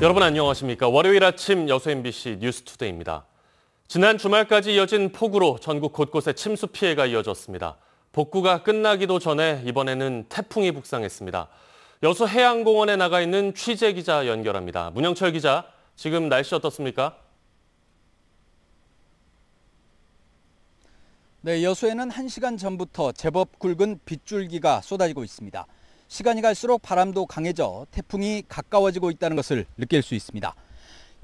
여러분 안녕하십니까? 월요일 아침 여수 MBC 뉴스투데이입니다. 지난 주말까지 이어진 폭우로 전국 곳곳에 침수 피해가 이어졌습니다. 복구가 끝나기도 전에 이번에는 태풍이 북상했습니다. 여수 해양공원에 나가 있는 취재 기자 연결합니다. 문영철 기자, 지금 날씨 어떻습니까? 네, 여수에는 1시간 전부터 제법 굵은 빗줄기가 쏟아지고 있습니다. 시간이 갈수록 바람도 강해져 태풍이 가까워지고 있다는 것을 느낄 수 있습니다.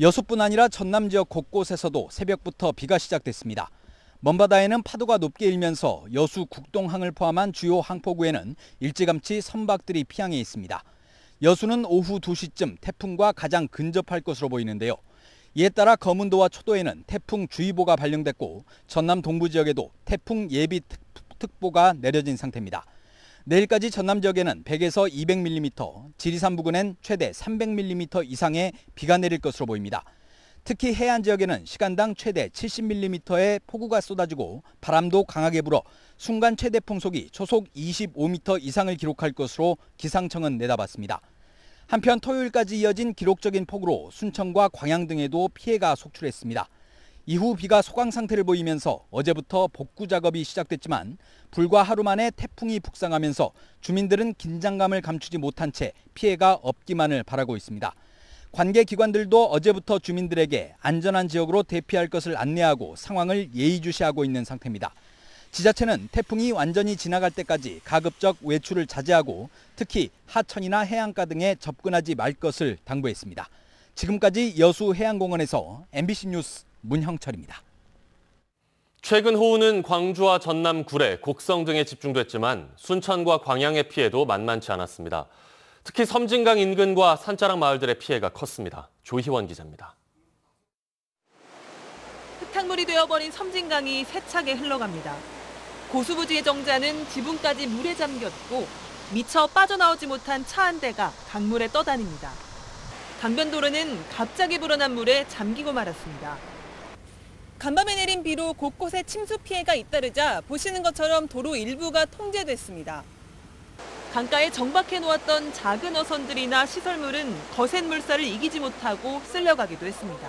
여수뿐 아니라 전남 지역 곳곳에서도 새벽부터 비가 시작됐습니다. 먼바다에는 파도가 높게 일면서 여수 국동항을 포함한 주요 항포구에는 일찌감치 선박들이 피항해 있습니다. 여수는 오후 2시쯤 태풍과 가장 근접할 것으로 보이는데요. 이에 따라 거문도와 초도에는 태풍주의보가 발령됐고 전남 동부 지역에도 태풍 예비특보가 내려진 상태입니다. 내일까지 전남 지역에는 100에서 200mm, 지리산 부근엔 최대 300mm 이상의 비가 내릴 것으로 보입니다. 특히 해안 지역에는 시간당 최대 70mm의 폭우가 쏟아지고 바람도 강하게 불어 순간 최대 풍속이 초속 25m 이상을 기록할 것으로 기상청은 내다봤습니다. 한편 토요일까지 이어진 기록적인 폭우로 순천과 광양 등에도 피해가 속출했습니다. 이후 비가 소강 상태를 보이면서 어제부터 복구 작업이 시작됐지만 불과 하루 만에 태풍이 북상하면서 주민들은 긴장감을 감추지 못한 채 피해가 없기만을 바라고 있습니다. 관계 기관들도 어제부터 주민들에게 안전한 지역으로 대피할 것을 안내하고 상황을 예의주시하고 있는 상태입니다. 지자체는 태풍이 완전히 지나갈 때까지 가급적 외출을 자제하고 특히 하천이나 해안가 등에 접근하지 말 것을 당부했습니다. 지금까지 여수 해양공원에서 MBC 뉴스 문형철입니다. 최근 호우는 광주와 전남 구례, 곡성 등에 집중됐지만 순천과 광양의 피해도 만만치 않았습니다. 특히 섬진강 인근과 산자락 마을들의 피해가 컸습니다. 조희원 기자입니다. 흙탕물이 되어버린 섬진강이 세차게 흘러갑니다. 고수부지의 정자는 지붕까지 물에 잠겼고 미처 빠져나오지 못한 차 한 대가 강물에 떠다닙니다. 강변도로는 갑자기 불어난 물에 잠기고 말았습니다. 간밤에 내린 비로 곳곳에 침수 피해가 잇따르자 보시는 것처럼 도로 일부가 통제됐습니다. 강가에 정박해 놓았던 작은 어선들이나 시설물은 거센 물살을 이기지 못하고 쓸려가기도 했습니다.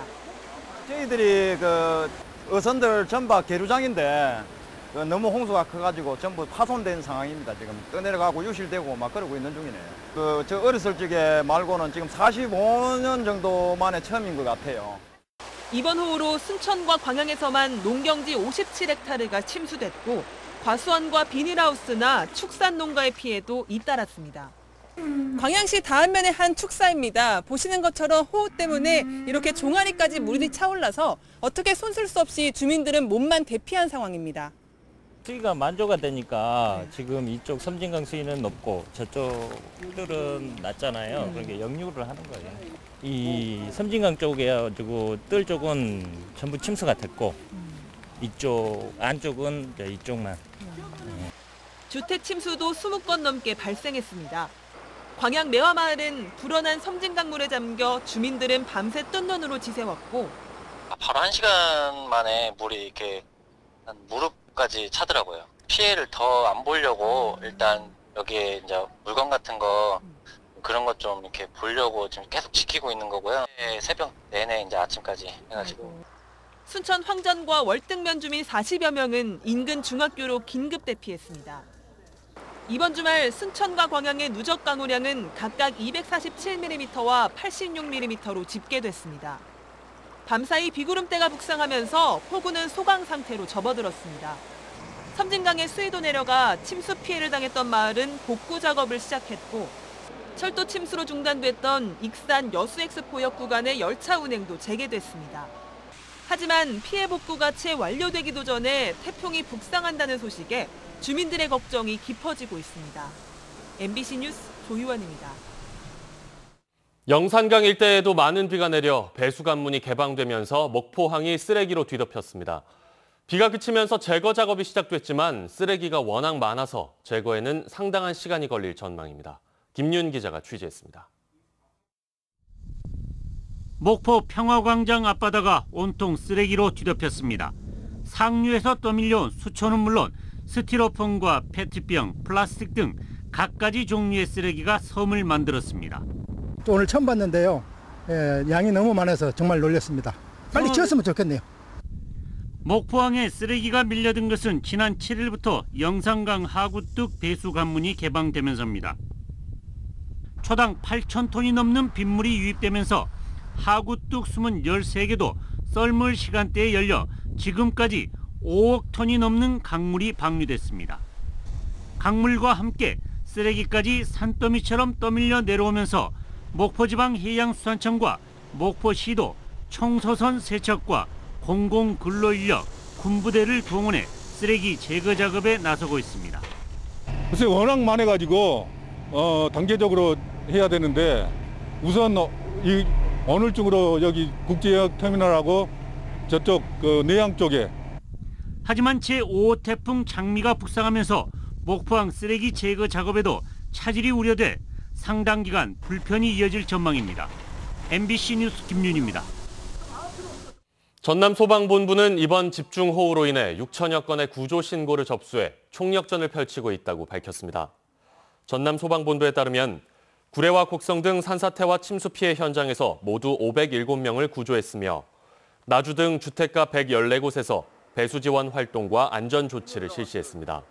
저희들이 어선들 전박 계류장인데 너무 홍수가 커가지고 전부 파손된 상황입니다. 지금 떠내려가고 유실되고 막 그러고 있는 중이네요. 저 어렸을 적에 말고는 지금 45년 정도 만에 처음인 것 같아요. 이번 호우로 순천과 광양에서만 농경지 57헥타르가 침수됐고 과수원과 비닐하우스나 축산 농가의 피해도 잇따랐습니다. 광양시 다안면의 한 축사입니다. 보시는 것처럼 호우 때문에 이렇게 종아리까지 물이 차올라서 어떻게 손쓸 수 없이 주민들은 몸만 대피한 상황입니다. 수위가 만조가 되니까 지금 이쪽 섬진강 수위는 높고 저쪽들은 낮잖아요. 그러니까 역류를 하는 거예요. 이 섬진강 쪽에 가지고 뜰 쪽은 전부 침수가 됐고 이쪽 안쪽은 이쪽만. 주택 침수도 20건 넘게 발생했습니다. 광양 매화마을은 불어난 섬진강물에 잠겨 주민들은 밤새 뜬 눈으로 지새웠고 바로 1시간 만에 물이 이렇게 한 무릎까지 차더라고요. 피해를 더 안 보려고 일단 여기에 이제 물건 같은 거 그런 것 좀 이렇게 보려고 지금 계속 지키고 있는 거고요. 새벽 내내 이제 아침까지 해가지고. 순천 황전과 월등면 주민 40여 명은 인근 중학교로 긴급 대피했습니다. 이번 주말 순천과 광양의 누적 강우량은 각각 247mm와 86mm로 집계됐습니다. 밤사이 비구름대가 북상하면서 폭우는 소강 상태로 접어들었습니다. 섬진강의 수위도 내려가 침수 피해를 당했던 마을은 복구 작업을 시작했고 철도 침수로 중단됐던 익산 여수엑스포역 구간의 열차 운행도 재개됐습니다. 하지만 피해 복구가 채 완료되기도 전에 태풍이 북상한다는 소식에 주민들의 걱정이 깊어지고 있습니다. MBC 뉴스 조희원입니다. 영산강 일대에도 많은 비가 내려 배수관문이 개방되면서 목포항이 쓰레기로 뒤덮였습니다. 비가 그치면서 제거 작업이 시작됐지만 쓰레기가 워낙 많아서 제거에는 상당한 시간이 걸릴 전망입니다. 김윤 기자가 취재했습니다. 목포 평화광장 앞바다가 온통 쓰레기로 뒤덮였습니다. 상류에서 떠밀려온 수초는 물론 스티로폼과 페트병, 플라스틱 등 갖가지 종류의 쓰레기가 섬을 만들었습니다. 오늘 처음 봤는데요. 양이 너무 많아서 정말 놀랐습니다. 빨리 지었으면 좋겠네요. 목포항에 쓰레기가 밀려든 것은 지난 7일부터 영산강 하구뚝 배수 관문이 개방되면서입니다. 초당 8,000톤이 넘는 빗물이 유입되면서 하구뚝 숨은 13개도 썰물 시간대에 열려 지금까지 5억 톤이 넘는 강물이 방류됐습니다. 강물과 함께 쓰레기까지 산더미처럼 떠밀려 내려오면서 목포지방해양수산청과 목포시도 청소선 세척과 공공근로인력, 군부대를 동원해 쓰레기 제거 작업에 나서고 있습니다. 글쎄 워낙 많아가지고 단계적으로 해야 되는데 우선 이 어느 쪽으로 여기 국제역 터미널하고 저쪽 내양 쪽에. 하지만 제5호 태풍 장미가 북상하면서 목포항 쓰레기 제거 작업에도 차질이 우려돼 상당 기간 불편이 이어질 전망입니다. MBC 뉴스 김윤입니다. 전남소방본부는 이번 집중호우로 인해 6천여 건의 구조 신고를 접수해 총력전을 펼치고 있다고 밝혔습니다. 전남소방본부에 따르면 구례와 곡성 등 산사태와 침수 피해 현장에서 모두 507명을 구조했으며 나주 등 주택가 114곳에서 배수 지원 활동과 안전 조치를 실시했습니다.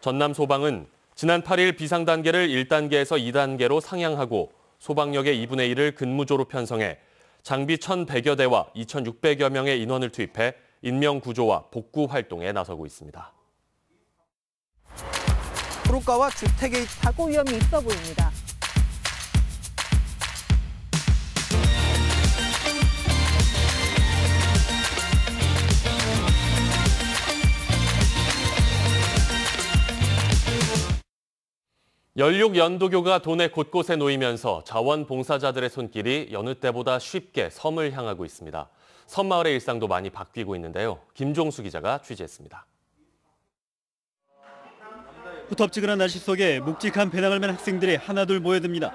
전남소방은 지난 8일 비상단계를 1단계에서 2단계로 상향하고 소방력의 2분의 1을 근무조로 편성해 장비 1,100여 대와 2,600여 명의 인원을 투입해 인명 구조와 복구 활동에 나서고 있습니다. 도로가와 주택의 사고 위험이 있어 보입니다. 연륙연도교가 도내 곳곳에 놓이면서 자원봉사자들의 손길이 여느 때보다 쉽게 섬을 향하고 있습니다. 섬마을의 일상도 많이 바뀌고 있는데요. 김종수 기자가 취재했습니다. 후텁지근한 날씨 속에 묵직한 배낭을 맨 학생들이 하나둘 모여듭니다.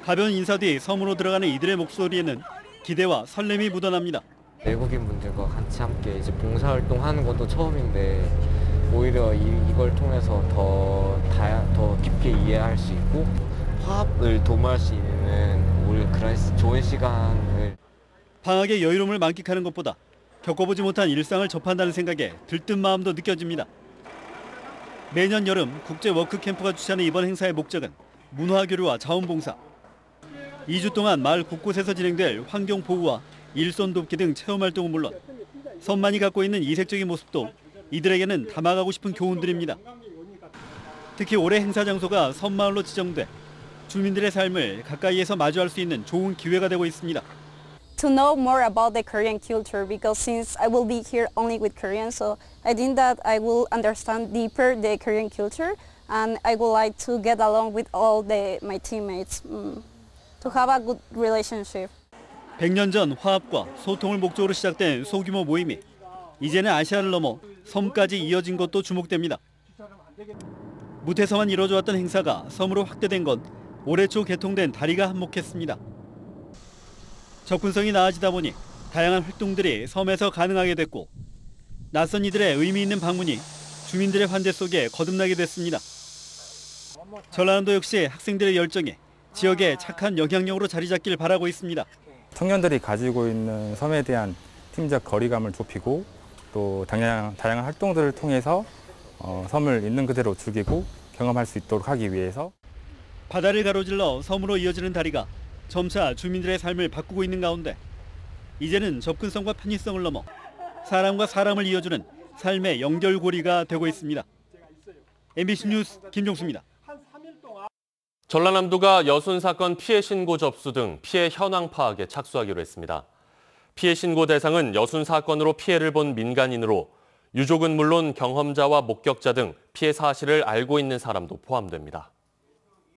가벼운 인사 뒤 섬으로 들어가는 이들의 목소리에는 기대와 설렘이 묻어납니다. 외국인 분들과 같이 함께 이제 봉사활동하는 것도 처음인데 오히려 이걸 통해서 더 깊게 이해할 수 있고 화합을 도모할 수 있는 오히려 그런 좋은 시간을. 방학의 여유로움을 만끽하는 것보다 겪어보지 못한 일상을 접한다는 생각에 들뜬 마음도 느껴집니다. 매년 여름 국제 워크캠프가 주최하는 이번 행사의 목적은 문화교류와 자원봉사. 2주 동안 마을 곳곳에서 진행될 환경보호와 일손 돕기 등 체험활동은 물론 섬만이 갖고 있는 이색적인 모습도 이들에게는 담아가고 싶은 교훈들입니다. 특히 올해 행사 장소가 섬마을로 지정돼 주민들의 삶을 가까이에서 마주할 수 있는 좋은 기회가 되고 있습니다. To know more about the Korean culture because since I will be here only with Korean, so I think that I will understand deeper the Korean culture and I would like to get along with all my teammates to have a good relationship. 100년 전 화합과 소통을 목적으로 시작된 소규모 모임이 이제는 아시아를 넘어 섬까지 이어진 것도 주목됩니다. 무태서만 이뤄져 왔던 행사가 섬으로 확대된 건 올해 초 개통된 다리가 한몫했습니다. 접근성이 나아지다 보니 다양한 활동들이 섬에서 가능하게 됐고 낯선 이들의 의미 있는 방문이 주민들의 환대 속에 거듭나게 됐습니다. 전라남도 역시 학생들의 열정이 지역의 착한 영향력으로 자리 잡길 바라고 있습니다. 청년들이 가지고 있는 섬에 대한 팀적 거리감을 좁히고 또 다양한 활동들을 통해서 섬을 있는 그대로 즐기고 경험할 수 있도록 하기 위해서 바다를 가로질러 섬으로 이어지는 다리가 점차 주민들의 삶을 바꾸고 있는 가운데 이제는 접근성과 편의성을 넘어 사람과 사람을 이어주는 삶의 연결고리가 되고 있습니다. MBC 뉴스 김종수입니다. 전라남도가 여순 사건 피해 신고 접수 등 피해 현황 파악에 착수하기로 했습니다. 피해 신고 대상은 여순 사건으로 피해를 본 민간인으로 유족은 물론 경험자와 목격자 등 피해 사실을 알고 있는 사람도 포함됩니다.